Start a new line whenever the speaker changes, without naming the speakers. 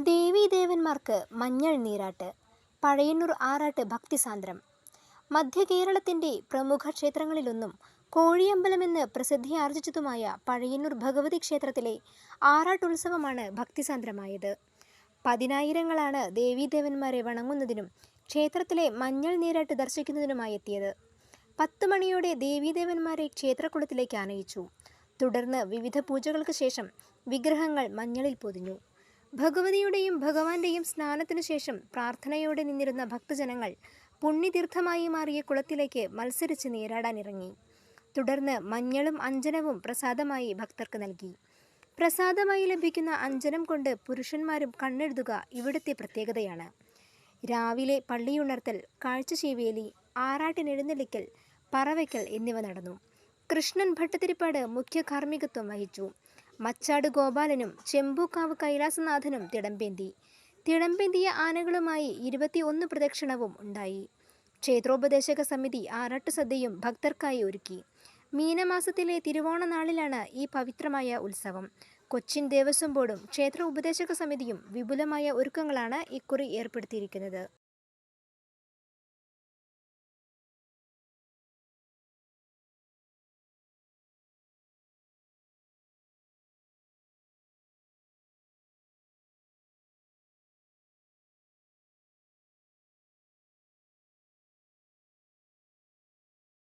ദേവീദേവന്മാർക്ക് മഞ്ഞൾ നീരാട്ട്. പഴയന്നൂർ ആറാട്ട് ഭക്തിസാന്ദ്രം. മധ്യ കേരളത്തിൻ്റെ പ്രമുഖ ക്ഷേത്രങ്ങളിലൊന്നും കോഴിയമ്പലമെന്ന് പ്രസിദ്ധിയാർജിച്ചതുമായ പഴയന്നൂർ ഭഗവതി ക്ഷേത്രത്തിലെ ആറാട്ടുത്സവമാണ് ഭക്തിസാന്ദ്രമായത്. പതിനായിരങ്ങളാണ് ദേവീദേവന്മാരെ വണങ്ങുന്നതിനും ക്ഷേത്രത്തിലെ മഞ്ഞൾ നീരാട്ട് ദർശിക്കുന്നതിനുമായി എത്തിയത്. 10 മണിയോടെ ദേവീദേവന്മാരെ ക്ഷേത്രക്കുളത്തിലേക്ക് ആനയിച്ചു. തുടർന്ന് വിവിധ പൂജകൾക്ക് ശേഷം വിഗ്രഹങ്ങൾ മഞ്ഞളിൽ പൊതിഞ്ഞു. ഭഗവതിയുടെയും ഭഗവാന്റെയും സ്നാനത്തിനു ശേഷം പ്രാർത്ഥനയോടെ നിന്നിരുന്ന ഭക്തജനങ്ങൾ പുണ്യതീർത്ഥമായി മാറിയ കുളത്തിലേക്ക് മത്സരിച്ച് നീരാടാനിറങ്ങി. തുടർന്ന് മഞ്ഞളും അഞ്ജനവും പ്രസാദമായി ഭക്തർക്ക് നൽകി. പ്രസാദമായി ലഭിക്കുന്ന അഞ്ജനം കൊണ്ട് പുരുഷന്മാരും കണ്ണെഴുതുക ഇവിടുത്തെ പ്രത്യേകതയാണ്. രാവിലെ പള്ളിയുണർത്തൽ, കാഴ്ചശീവേലി, ആറാട്ടിനെഴുന്നള്ളിക്കൽ, പറവയ്ക്കൽ എന്നിവ നടന്നു. കൃഷ്ണൻ ഭട്ടതിരിപ്പാട് മുഖ്യ കാർമ്മികത്വം വഹിച്ചു. മച്ചാട് ഗോപാലനും ചെമ്പൂക്കാവ് കൈലാസനാഥനും തിടമ്പേന്തിയ ആനകളുമായി 21 പ്രദക്ഷിണവും ഉണ്ടായി. ക്ഷേത്രോപദേശക സമിതി ആറാട്ടുസദ്യയും ഭക്തർക്കായി ഒരുക്കി. മീനമാസത്തിലെ തിരുവോണ നാളിലാണ് ഈ പവിത്രമായ ഉത്സവം. കൊച്ചിൻ ദേവസ്വം ബോർഡും ക്ഷേത്ര ഉപദേശക സമിതിയും വിപുലമായ ഒരുക്കങ്ങളാണ് ഇക്കുറി ഏർപ്പെടുത്തിയിരിക്കുന്നത്.